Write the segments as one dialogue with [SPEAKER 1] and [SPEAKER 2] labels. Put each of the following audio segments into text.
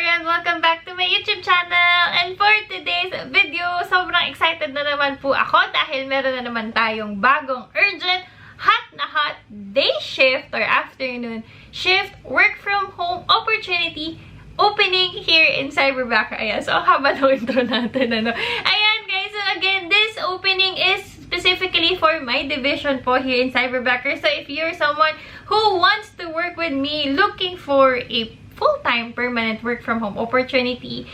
[SPEAKER 1] everyone! Welcome back to my YouTube channel! And for today's video, sobrang excited na naman po ako dahil meron na naman tayong bagong urgent, hot na hot day shift or afternoon shift work from home opportunity opening here in Cyberbacker. Ayan, so haba ng intro natin. Ayan guys, so again, this opening is specifically for my division po here in Cyberbacker. So if you're someone who wants to work with me, looking for a full-time permanent work from home opportunity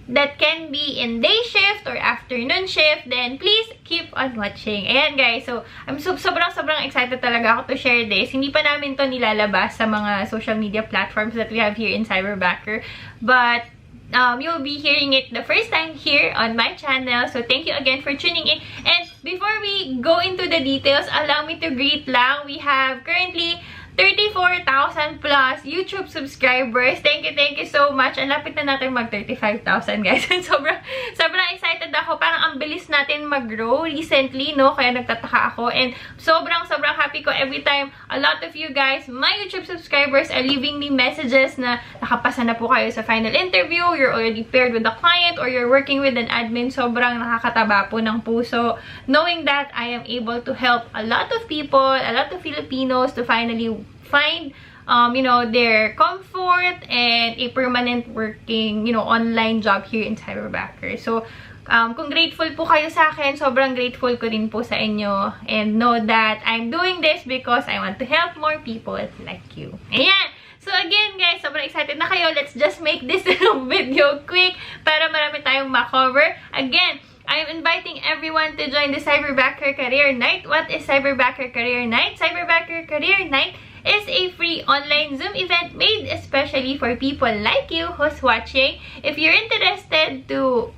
[SPEAKER 1] that can be in day shift or afternoon shift, then please keep on watching. Ayan guys, so I'm sobrang excited talaga ako to share this. Hindi pa namin to nilalabas sa mga social media platforms that we have here in Cyberbacker, but you'll be hearing it the first time here on my channel. So thank you again for tuning in. And before we go into the details, allow me to greet lang. We have currently 34,000 plus YouTube subscribers. Thank you so much. Ang lapit na natin mag 35,000 guys. sobrang excited ako. Parang ang bilis natin mag-grow recently, no? Kaya nagtataka ako. And sobrang happy ko every time a lot of you guys, my YouTube subscribers, are leaving me messages na nakapasa na po kayo sa final interview, you're already paired with a client, or you're working with an admin. Sobrang nakakataba po ng puso. Knowing that I am able to help a lot of people, a lot of Filipinos to finally find their comfort and a permanent working, online job here in Cyberbacker. So, kung grateful po kayo sa akin, sobrang grateful ko rin po sa inyo. And know that I'm doing this because I want to help more people like you. Ayan! So again guys, sobrang excited na kayo. Let's just make this video quick para marami tayong ma-cover. Again, I am inviting everyone to join the Cyberbacker Career Night. What is Cyberbacker Career Night? Cyberbacker Career Night is a free online Zoom event made especially for people like you who's watching. If you're interested to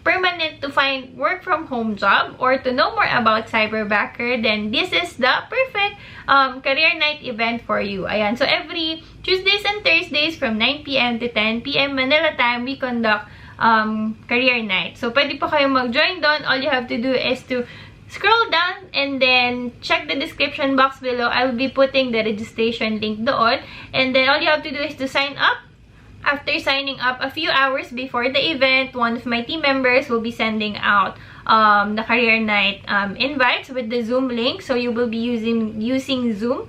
[SPEAKER 1] find work from home job or to know more about Cyberbacker, then this is the perfect career night event for you. Ayan, so every Tuesdays and Thursdays from 9 p.m. to 10 p.m. Manila time, we conduct career night. So pwede po kayong mag-join doon. All you have to do is to scroll down and then check the description box below. I'll be putting the registration link doon. And then all you have to do is to sign up. After signing up, a few hours before the event, one of my team members will be sending out the career night invites with the Zoom link. So you will be using Zoom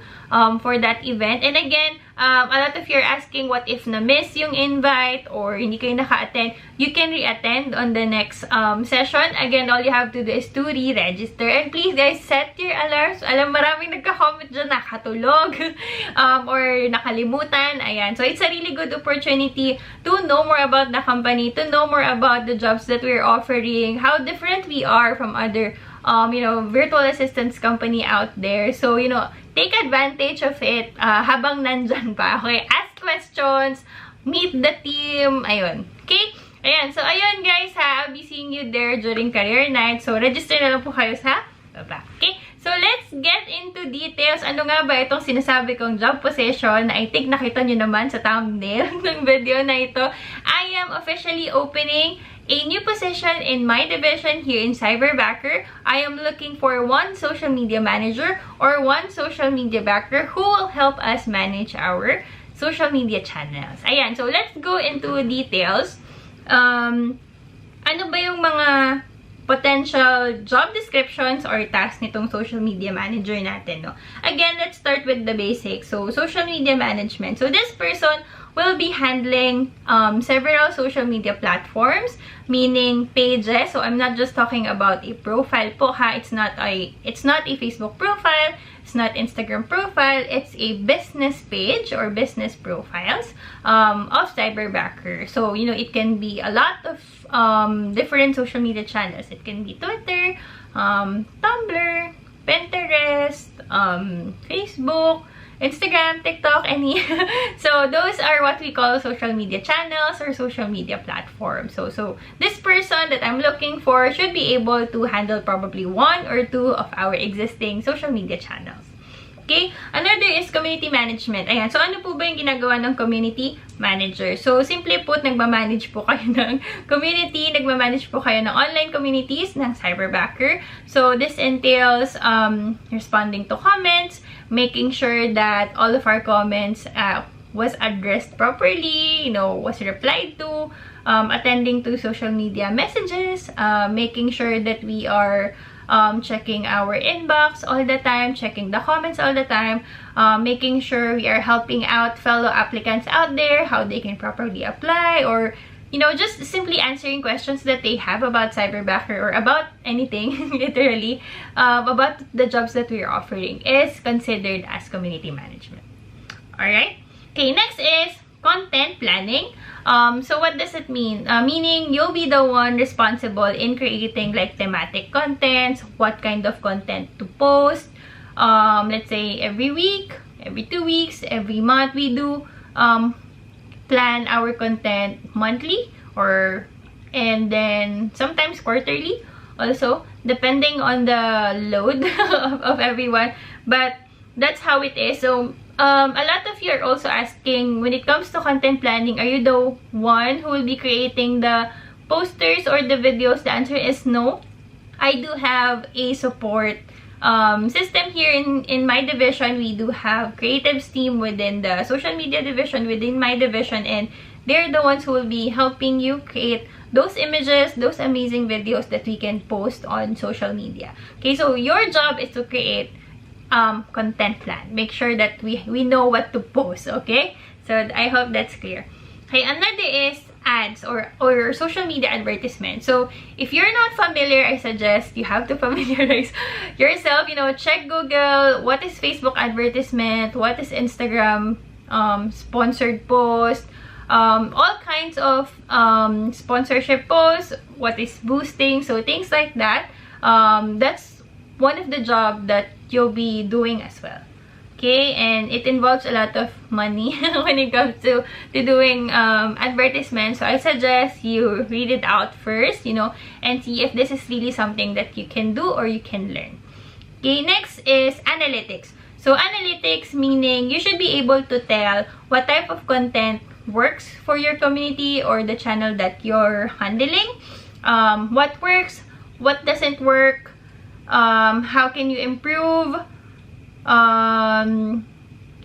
[SPEAKER 1] for that event. And again, a lot of you are asking what if na-miss yung invite or hindi kayo naka-attend. You can re-attend on the next session. Again, all you have to do is to re-register. And please guys, set your alarms. Alam, maraming nagka-comment dyan, nakatulog or nakalimutan. Ayan. So it's a really good opportunity to know more about the company, to know more about the jobs that we're offering, how different we are from other virtual assistance company out there. So, take advantage of it habang nandyan pa. Okay? Ask questions, meet the team, ayun. Okay? Ayan. So, ayun guys ha. I'll be seeing you there during career night. So, register na lang po kayo sa baba. Okay? So, let's get into details. Ano nga ba itong sinasabi kong job position? I think nakita nyo naman sa thumbnail ng video na ito. I am officially opening a new position in my division here in Cyberbacker. I am looking for one social media manager or one social media backer who will help us manage our social media channels. Ayan, so let's go into details. Ano ba yung mga potential job descriptions or tasks nitong social media manager natin, no? Again, let's start with the basics. So, social media management. So, this person will be handling several social media platforms, meaning pages. So I'm not just talking about a profile po ha. It's not a Facebook profile, it's not Instagram profile, it's a business page or business profiles of Cyberbacker. So, it can be a lot of different social media channels. It can be Twitter, Tumblr, Pinterest, Facebook, Instagram, TikTok, so those are what we call social media channels or social media platforms. So this person that I'm looking for should be able to handle probably one or two of our existing social media channels. Okay? Another is community management. Ayan. So, ano po ba yung ginagawa ng community manager? So, simply put, nagmamanage po kayo ng community, nagmamanage po kayo ng online communities ng Cyberbacker. So, this entails responding to comments, making sure that all of our comments was addressed properly, was replied to, attending to social media messages, making sure that we are checking our inbox all the time, checking the comments all the time, making sure we are helping out fellow applicants out there, how they can properly apply, or just simply answering questions that they have about Cyberbacker or about anything, literally, about the jobs that we're offering is considered as community management. Alright? Okay, next is content planning. So what does it mean? Meaning you'll be the one responsible in creating like thematic contents, what kind of content to post. Let's say every week, every 2 weeks, every month we do plan our content monthly and then sometimes quarterly also, depending on the load of everyone, but that's how it is. So a lot of you are also asking, when it comes to content planning, are you the one who will be creating the posters or the videos? The answer is no. I do have a support system here in my division. We do have creatives team within the social media division within my division, and they're the ones who will be helping you create those images, those amazing videos that we can post on social media. Okay, so your job is to create content plan. Make sure that we know what to post, okay? So I hope that's clear. Okay, another is ads or social media advertisement. So if you're not familiar, I suggest you have to familiarize yourself. Check Google, what is Facebook advertisement, what is Instagram sponsored post, all kinds of sponsorship posts, what is boosting, so things like that. That's one of the job that you'll be doing as well. Okay, and it involves a lot of money when it comes to doing advertisements. So I suggest you read it out first, and see if this is really something that you can do or you can learn. Okay, next is analytics. So analytics meaning you should be able to tell what type of content works for your community or the channel that you're handling, what works, what doesn't work, how can you improve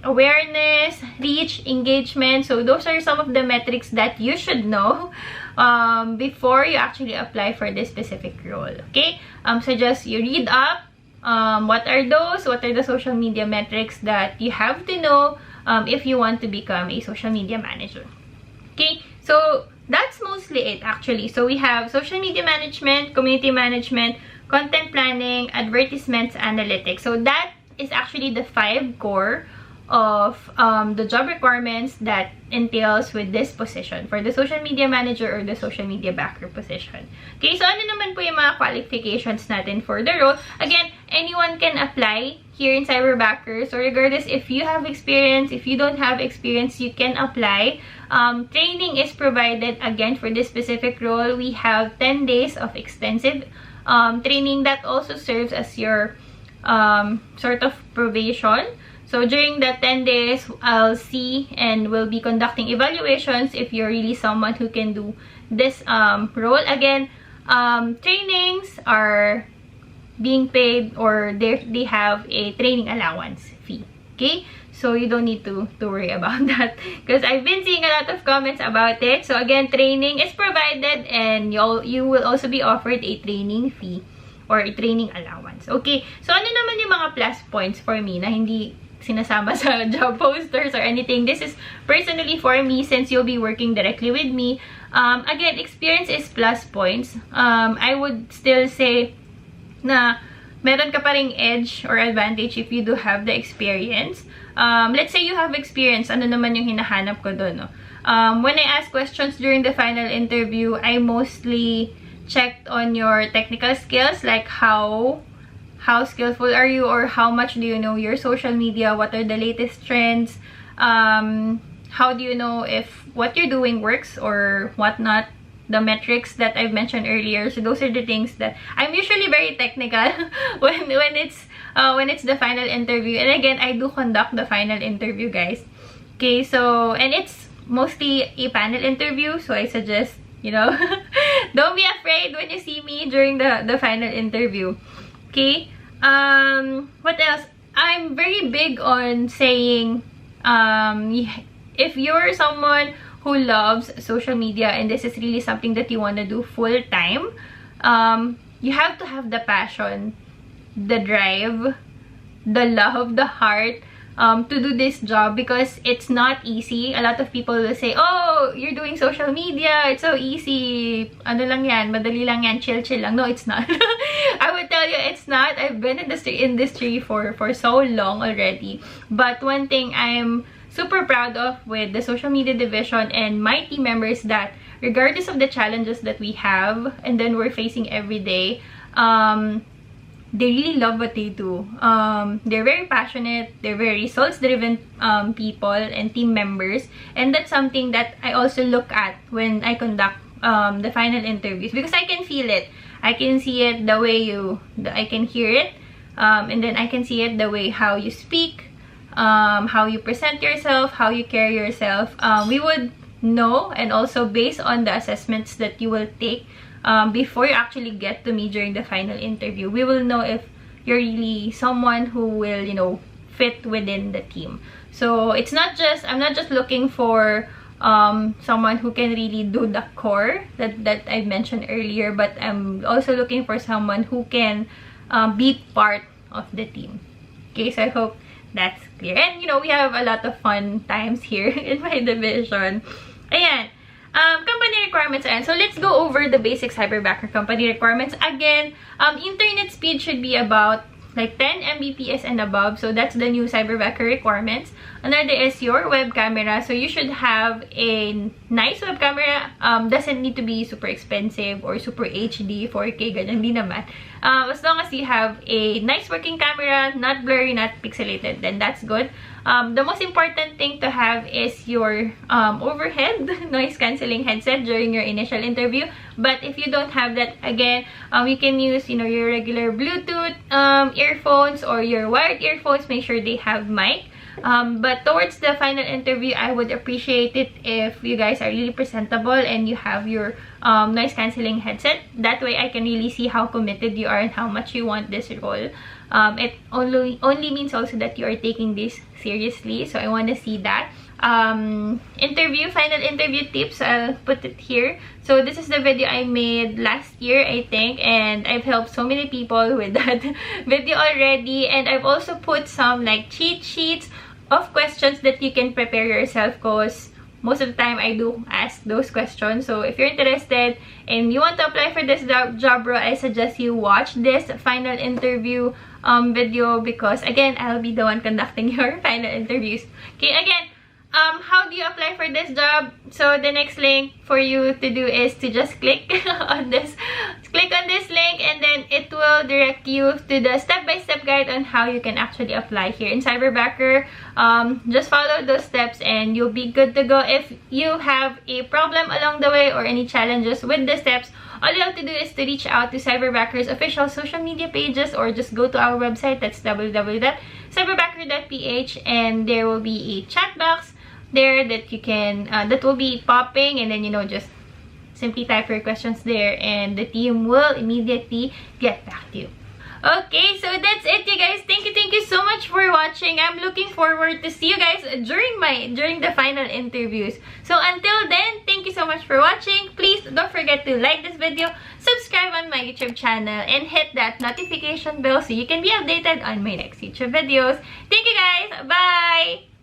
[SPEAKER 1] awareness, reach, engagement. So those are some of the metrics that you should know before you actually apply for this specific role. Okay, so just you read up what are those, what are the social media metrics that you have to know if you want to become a social media manager. Okay, so that's mostly it actually. So we have social media management, community management, content planning, advertisements, analytics. So that is actually the 5 core of the job requirements that entails with this position for the social media manager or the social media backer position. Okay, so ano naman po yung mga qualifications natin for the role? Again, anyone can apply here in Cyberbacker. So regardless if you have experience, if you don't have experience, you can apply. Training is provided again for this specific role. We have 10 days of extensive training that also serves as your sort of probation. So during that 10 days, I'll see and will be conducting evaluations if you're really someone who can do this role. Again, trainings are being paid, or they have a training allowance fee. Okay, so you don't need to worry about that, because I've been seeing a lot of comments about it. So again, training is provided, and you will also be offered a training fee or a training allowance. Okay, so ano naman yung mga plus points for me na hindi sinasama sa job posters or anything? This is personally for me, since you'll be working directly with me. Again, experience is plus points. I would still say na meron ka pa ring edge or advantage if you do have the experience. Let's say you have experience, ano naman yung hinahanap ko doon, no? When I ask questions during the final interview, I mostly checked on your technical skills, like how skillful are you, or how much do you know your social media, what are the latest trends, how do you know if what you're doing works or whatnot, the metrics that I've mentioned earlier. So those are the things that I'm usually very technical when it's the final interview. And again, I do conduct the final interview, guys. Okay, so, and it's mostly a panel interview, so I suggest, don't be afraid when you see me during the final interview. Okay, what else? I'm very big on saying if you're someone who loves social media and this is really something that you want to do full time, you have to have the passion, the drive, the love, the heart to do this job, because it's not easy. A lot of people will say, oh, you're doing social media, it's so easy, ano lang yan, madali lang yan, chill lang. No, it's not. I would tell you it's not. I've been in this industry for so long already, but one thing I'm super proud of with the social media division and my team members, that regardless of the challenges that we have and then we're facing every day, they really love what they do. They're very passionate, they're very results-driven people and team members, and that's something that I also look at when I conduct the final interviews, because I can feel it. I can see it the way I can hear it, and then I can see it the way how you speak, how you present yourself, how you carry yourself. We would know, and also based on the assessments that you will take, before you actually get to me during the final interview, we will know if you're really someone who will, you know, fit within the team. So it's not just, I'm not just looking for someone who can really do the core that I mentioned earlier, but I'm also looking for someone who can be part of the team. Okay, so I hope that's clear. And you know, we have a lot of fun times here in my division. Ayan. Company requirements, and so let's go over the basic cyberbacker company requirements. Again, internet speed should be about like 10 Mbps and above, so that's the new cyberbacker requirements. Another is your web camera, so you should have a nice web camera. Doesn't need to be super expensive or super HD, 4K, ganyan, hindi naman. As long as you have a nice working camera, not blurry, not pixelated, then that's good. The most important thing to have is your overhead noise cancelling headset during your initial interview. But if you don't have that, again, you can use, you know, your regular Bluetooth earphones or your wired earphones. Make sure they have mic. But towards the final interview, I would appreciate it if you guys are really presentable and you have your noise cancelling headset. That way I can really see how committed you are and how much you want this role. It only means also that you are taking this seriously, so I want to see that. Final interview tips, I'll put it here. So this is the video I made last year, I think, and I've helped so many people with that video already. And I've also put some like cheat sheets of questions that you can prepare yourself, because most of the time I do ask those questions. So if you're interested and you want to apply for this job role, I suggest you watch this final interview video, because again, I'll be the one conducting your final interviews. Okay, again, how do you apply for this job? So the next link for you to do is to just click on this link, and then it will direct you to the step-by-step guide on how you can actually apply here in Cyberbacker. Just follow those steps and you'll be good to go. If you have a problem along the way or any challenges with the steps, all you have to do is to reach out to Cyberbacker's official social media pages, or just go to our website. That's www.cyberbacker.ph, and there will be a chat box there that you can that will be popping, and then, you know, just simply type your questions there and the team will immediately get back to you. Okay, so that's it, you guys. Thank you so much for watching. I'm looking forward to see you guys during the final interviews. So until then, thank you so much for watching. Please don't forget to like this video, subscribe on my YouTube channel, and hit that notification bell so you can be updated on my next YouTube videos. Thank you guys. Bye!